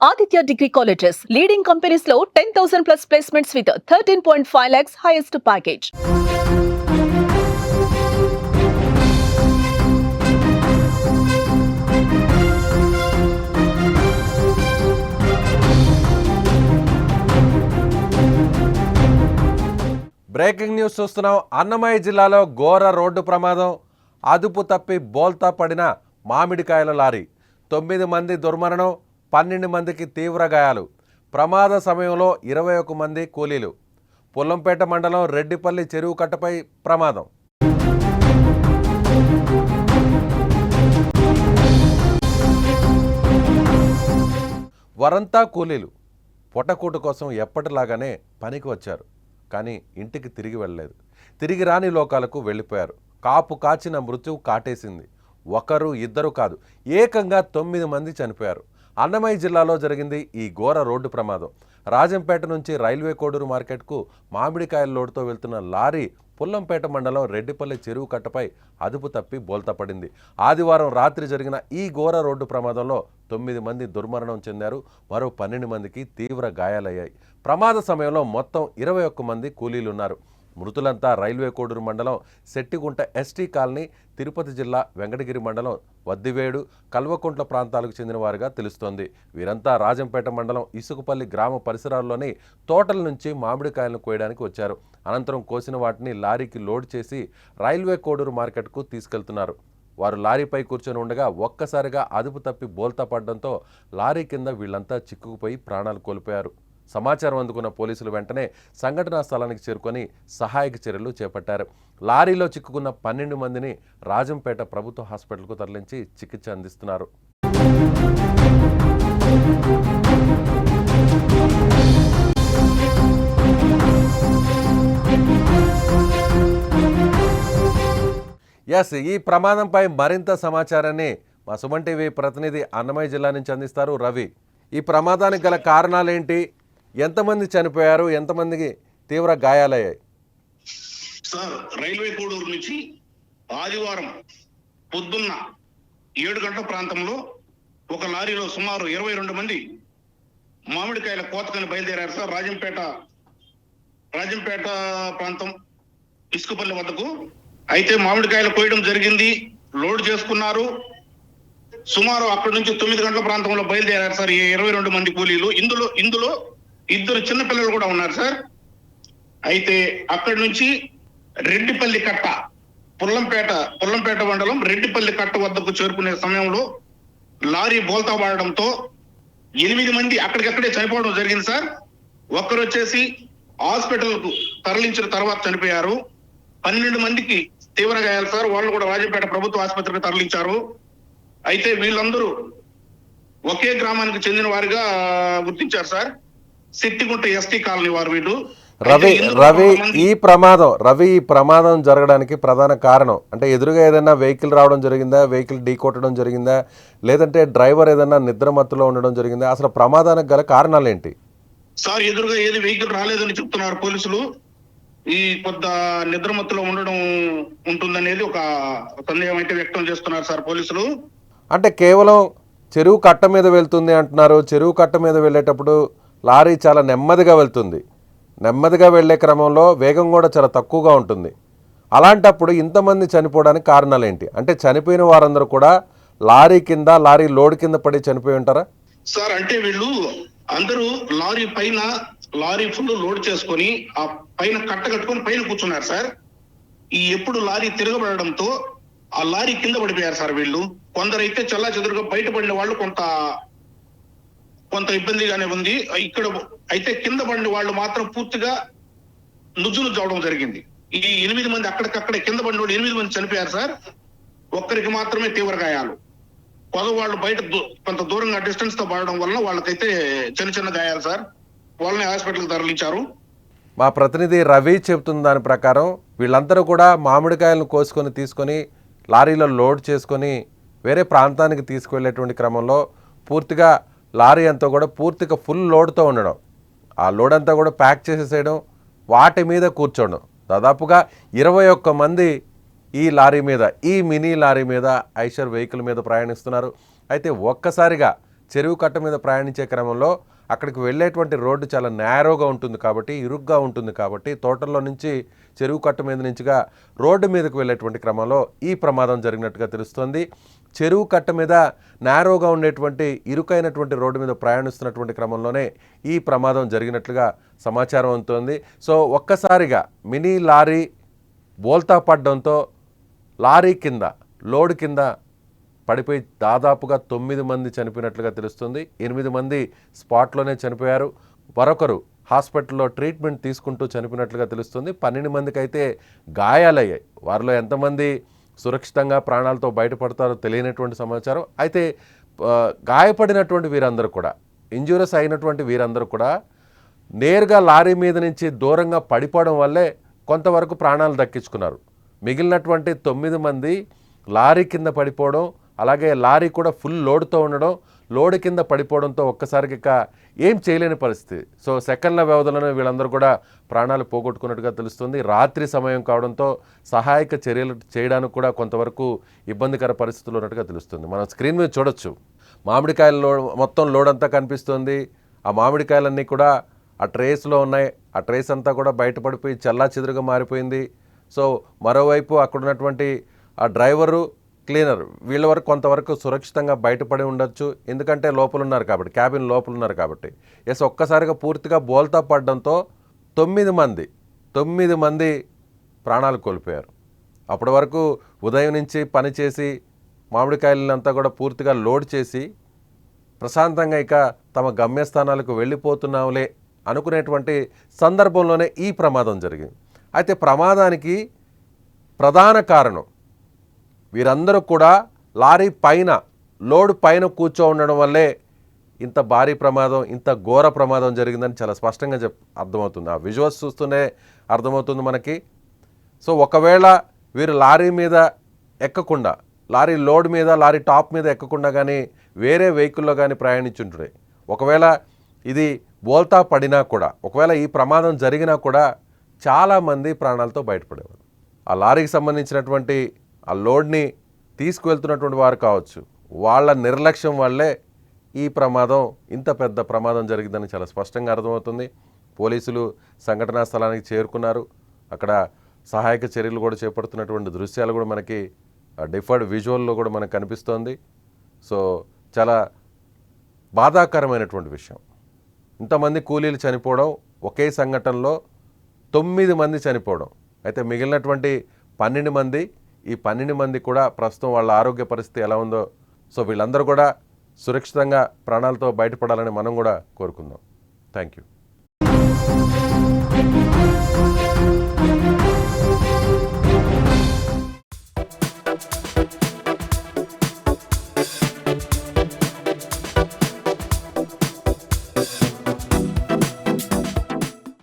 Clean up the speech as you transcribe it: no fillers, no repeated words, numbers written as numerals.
Aditya Degree Colleges, leading companies లో 10,000 plus placements with 13.5 lakhs highest package. Breaking news చూస్తున్నాం. అన్నమయ్య జిల్లాలో ఘోర road ప్రమాదం. అదుపు తప్పి బోల్తా పడిన మామిడికాయల లారీ. 9 మంది దుర్మరణం, 12 మందికి తీవ్ర గాయాలు. ప్రమాద సమయంలో 21 మంది కూలీలు. పుల్లంపేట మండలం రెడ్డిపల్లి చెరువు కట్టపై ప్రమాదం. వరంతా కూలీలు పొట్టకూట కోసం ఎప్పటిలాగానే పనికి వచ్చారు. కానీ ఇంటికి తిరిగి వెళ్ళలేదు. తిరిగి రాని లోకాలకు వెళ్ళిపోయారు. కాపు కాచిన మృత్యువు కాటేసింది. ఒకరు ఇద్దరు కాదు, ఏకంగా 9 మంది చనిపోయారు. అన్నమయ్య జిల్లాలో జరిగింది ఈ ఘోర రోడ్డు ప్రమాదం. రాజంపేట నుంచి రైల్వే కోడూరు మార్కెట్కు మామిడికాయల లోడుతో వెళ్తున్న లారీ పుల్లంపేట మండలం రెడ్డిపల్లి చెరువు కట్టపై అదుపు తప్పి బోల్తాపడింది. ఆదివారం రాత్రి జరిగిన ఈ ఘోర రోడ్డు ప్రమాదంలో 9 మంది దుర్మరణం చెందారు. మరో 12 మందికి తీవ్ర గాయాలయ్యాయి. ప్రమాద సమయంలో మొత్తం 21 మంది కూలీలున్నారు. మృతులంతా రైల్వే కోడూరు మండలం శెట్టిగుంట ఎస్టీ కాలనీ, తిరుపతి జిల్లా వెంకటగిరి మండలం వద్దివేడు, కల్వకుంట్ల ప్రాంతాలకు చెందిన వారుగా తెలుస్తోంది. వీరంతా రాజంపేట మండలం ఇసుకపల్లి గ్రామ పరిసరాల్లోని తోటల నుంచి మామిడికాయలను కోయడానికి వచ్చారు. అనంతరం కోసిన వాటిని లారీకి లోడ్ చేసి రైల్వే కోడూరు మార్కెట్కు తీసుకెళ్తున్నారు. వారు లారీపై కూర్చొని ఉండగా ఒక్కసారిగా అదుపు తప్పి బోల్తా పడడంతో లారీ కింద వీళ్లంతా చిక్కుకుపోయి ప్రాణాలు కోల్పోయారు. సమాచారం అందుకున్న పోలీసులు వెంటనే సంఘటనా స్థలానికి చేరుకొని సహాయక చర్యలు చేపట్టారు. లారీలో చిక్కుకున్న 12 మందిని రాజంపేట ప్రభుత్వ హాస్పిటల్కు తరలించి చికిత్స అందిస్తున్నారు. ఈ ప్రమాదంపై మరింత సమాచారాన్ని మా సుమన్ టీవీ ప్రతినిధి అన్నమయ్య జిల్లా నుంచి అందిస్తారు రవి. ఈ ప్రమాదానికి గల కారణాలేంటి? ఎంతమంది చనిపోయారు? ఎంతమందికి తీవ్ర గాయాలయ్యాయి? సార్, రైల్వే కోడూరు నుంచి ఆదివారం పొద్దున్న 7 గంటల ప్రాంతంలో ఒక లారీలో సుమారు 22 మంది మామిడికాయల కోతకని బయలుదేరారు సార్. రాజంపేట ప్రాంతం ఇసుకపల్లి వద్దకు. అయితే మామిడికాయలు కోయడం జరిగింది, లోడ్ చేసుకున్నారు. సుమారు అక్కడి నుంచి 9 గంటల ప్రాంతంలో బయలుదేరారు సార్ ఈ 22 మంది కూలీలు. ఇందులో 2 చిన్నపిల్లలు కూడా ఉన్నారు సార్. అయితే అక్కడి నుంచి రెడ్డిపల్లి కట్ట, పుల్లంపేట మండలం రెడ్డిపల్లి కట్ట వద్దకు చేరుకునే సమయంలో లారీ బోల్తా పడడంతో 8 మంది అక్కడికక్కడే చనిపోవడం జరిగింది సార్. ఒక్కరు వచ్చేసి హాస్పిటల్కు తరలించిన తర్వాత చనిపోయారు. 12 మందికి తీవ్ర గాయాలు సార్. వాళ్ళు కూడా రాజంపేట ప్రభుత్వ ఆసుపత్రికి తరలించారు. అయితే వీళ్ళందరూ ఒకే గ్రామానికి చెందిన వారిగా గుర్తించారు సార్. శెట్టిగుంట ఎస్టీ కాలనీ వారు వీళ్ళు. రవి ఈ ప్రమాదం జరగడానికి ప్రధాన కారణం అంటే ఎదురుగా ఏదైనా వెహికల్ రావడం జరిగిందా, వెహికల్ ఢీ కొట్టడం జరిగిందా, లేదంటే డ్రైవర్ ఏదైనా నిద్రమత్తులో ఉండడం జరిగిందా? అసలు ప్రమాదానికి గల కారణాలు ఏంటి సార్? ఎదురుగా ఏది వెహికల్ రాలేదని చెప్తున్నారు పోలీసులు. ఈ కొద్ది నిద్రమత్తులో ఉండడం ఉంటుందనేది ఒక సందేహం అయితే వ్యక్తం చేస్తున్నారు సార్ పోలీసులు. అంటే కేవలం చెరువు కట్ట మీద వెళ్తుంది అంటున్నారు. చెరువు కట్ట మీద వెళ్ళేటప్పుడు లారీ చాలా నెమ్మదిగా వెళ్తుంది. నెమ్మదిగా వెళ్లే క్రమంలో వేగం కూడా చాలా తక్కువగా ఉంటుంది. అలాంటప్పుడు ఇంతమంది చనిపోవడానికి కారణాలు ఏంటి? అంటే చనిపోయిన వారందరూ కూడా లారీ లోడ్ కింద పడి చనిపోయి ఉంటారా సార్? అంటే వీళ్ళు అందరూ లారీ ఫుల్ లోడ్ చేసుకొని ఆ పైన కట్ట కట్టుకొని పైన కూర్చున్నారు సార్. ఎప్పుడు లారీ తిరగబడడంతో ఆ లారీ కింద పడిపోయారు సార్ వీళ్ళు. కొందరైతే చల్లా చెదురుగా బయటపడిన వాళ్ళు కొంత ఇబ్బందిగానే ఉంది. ఇక్కడ అయితే కింద పడిన వాళ్ళు మాత్రం పూర్తిగా నుజ్జును అవడం జరిగింది. ఈ 8 మంది అక్కడికక్కడే కింద పడిన వాళ్ళు 8 మంది చనిపోయారు సార్. ఒక్కరికి మాత్రమే తీవ్ర గాయాలు. వాళ్ళు బయట కొంత దూరంగా డిస్టెన్స్ తో పడడం వల్ల వాళ్ళకైతే చిన్న గాయాలు సార్. వాళ్ళని హాస్పిటల్కి తరలించారు. మా ప్రతినిధి రవి చెబుతున్న దాని ప్రకారం వీళ్ళందరూ కూడా మామిడికాయలను తీసుకొని లారీలో లోడ్ చేసుకొని వేరే ప్రాంతానికి తీసుకువెళ్ళేటువంటి క్రమంలో పూర్తిగా లారీ అంతా కూడా పూర్తిగా ఫుల్ లోడ్తో ఉండడం, ఆ లోడ్ అంతా కూడా ప్యాక్ చేసేసేయడం, వాటి మీద కూర్చోవడం. దాదాపుగా 21 మంది ఈ మినీ లారీ మీద ఐషర్ వెహికల్ మీద ప్రయాణిస్తున్నారు. అయితే ఒక్కసారిగా చెరువు కట్ట మీద ప్రయాణించే క్రమంలో అక్కడికి వెళ్ళేటువంటి రోడ్డు చాలా నేరోగా ఉంటుంది కాబట్టి, ఇరుగ్గా ఉంటుంది కాబట్టి, తోటల్లో నుంచి చెరువు కట్ట మీద నుంచిగా రోడ్డు మీదకు వెళ్ళేటువంటి క్రమంలో ఈ ప్రమాదం జరిగినట్టుగా తెలుస్తోంది. చెరువు కట్ట మీద నేరోగా ఉండేటువంటి ఇరుకైనటువంటి రోడ్డు మీద ప్రయాణిస్తున్నటువంటి క్రమంలోనే ఈ ప్రమాదం జరిగినట్లుగా సమాచారం అందుతోంది. సో ఒక్కసారిగా మినీ లారీ బోల్తా పడడంతో లారీ కింద లోడ్ కింద పడిపోయి దాదాపుగా 9 మంది చనిపోయినట్లుగా తెలుస్తుంది. 8 మంది స్పాట్లోనే చనిపోయారు. మరొకరు హాస్పిటల్లో ట్రీట్మెంట్ తీసుకుంటూ చనిపోయినట్లుగా తెలుస్తుంది. 12 మందికి అయితే గాయాలయ్యాయి. వారిలో ఎంతమంది సురక్షితంగా ప్రాణాలతో బయటపడతారో తెలియనటువంటి సమాచారం. అయితే గాయపడినటువంటి వీరందరూ కూడా, ఇంజూరస్ అయినటువంటి వీరందరూ కూడా నేరుగా లారీ మీద నుంచి దూరంగా పడిపోవడం వల్లే కొంతవరకు ప్రాణాలు దక్కించుకున్నారు. మిగిలినటువంటి 9 మంది లారీ కింద పడిపోవడం, అలాగే లారీ కూడా ఫుల్ లోడ్తో ఉండడం, లోడ్ కింద పడిపోవడంతో ఒక్కసారిగా ఏం చేయలేని పరిస్థితి. సో సెకండ్ల వ్యవధిలోనే వీళ్ళందరూ కూడా ప్రాణాలు పోగొట్టుకున్నట్టుగా తెలుస్తుంది. రాత్రి సమయం కావడంతో సహాయక చర్యలు చేయడానికి కూడా కొంతవరకు ఇబ్బందికర పరిస్థితులు ఉన్నట్టుగా తెలుస్తుంది. మనం స్క్రీన్ మీద చూడొచ్చు, మామిడికాయల లోడ్ మొత్తం లోడ్ అంతా కనిపిస్తుంది. ఆ మామిడికాయలన్నీ కూడా ఆ ట్రేస్లో ఉన్నాయి. ఆ ట్రేస్ అంతా కూడా బయటపడిపోయి చల్లా చెదురుగా మారిపోయింది. సో మరోవైపు అక్కడ ఉన్నటువంటి ఆ డ్రైవరు, క్లీనర్ వీళ్ళ వరకు కొంతవరకు సురక్షితంగా బయటపడి ఉండొచ్చు. ఎందుకంటే లోపల ఉన్నారు కాబట్టి, క్యాబిన్ లోపల ఉన్నారు కాబట్టి. ఒక్కసారిగా పూర్తిగా బోల్తా పడడంతో 9 మంది ప్రాణాలు కోల్పోయారు. అప్పటి వరకు ఉదయం నుంచి పనిచేసి మామిడికాయలంతా కూడా పూర్తిగా లోడ్ చేసి ప్రశాంతంగా ఇక తమ గమ్యస్థానాలకు వెళ్ళిపోతున్నాంలే అనుకునేటువంటి సందర్భంలోనే ఈ ప్రమాదం జరిగింది. అయితే ప్రమాదానికి ప్రధాన కారణం వీరందరూ కూడా లారీ పైన, లోడ్ పైన కూర్చో ఉండడం వల్లే ఇంత భారీ ప్రమాదం, ఇంత ఘోర ప్రమాదం జరిగిందని చాలా స్పష్టంగా అర్థమవుతుంది. ఆ విజువల్స్ చూస్తూనే అర్థమవుతుంది మనకి. సో ఒకవేళ వీరు లారీ మీద ఎక్కకుండా, లారీ లోడ్ మీద, లారీ టాప్ మీద ఎక్కకుండా కానీ వేరే వెహికల్లో కానీ ప్రయాణించుంటుండే, ఒకవేళ ఇది బోల్తా పడినా కూడా, ఒకవేళ ఈ ప్రమాదం జరిగినా కూడా చాలామంది ప్రాణాలతో బయటపడేవారు. ఆ లారీకి సంబంధించినటువంటి ఆ లోడ్ని తీసుకువెళ్తున్నటువంటి వారు కావచ్చు, వాళ్ళ నిర్లక్ష్యం వల్లే ఈ ప్రమాదం, ఇంత పెద్ద ప్రమాదం జరిగిందని చాలా స్పష్టంగా అర్థమవుతుంది. పోలీసులు సంఘటనా స్థలానికి చేరుకున్నారు. అక్కడ సహాయక చర్యలు కూడా చేపడుతున్నటువంటి దృశ్యాలు కూడా మనకి డిఫర్డ్ విజువల్లో కూడా మనకు కనిపిస్తోంది. సో చాలా బాధాకరమైనటువంటి విషయం. ఇంతమంది కూలీలు చనిపోవడం, ఒకే సంఘటనలో 9 మంది చనిపోవడం. అయితే మిగిలినటువంటి 12 మంది, ఈ 12 మంది కూడా ప్రస్తుతం వాళ్ళ ఆరోగ్య పరిస్థితి ఎలా ఉందో, సో వీళ్ళందరూ కూడా సురక్షితంగా ప్రాణాలతో బయటపడాలని మనం కూడా కోరుకుందాం. Thank you.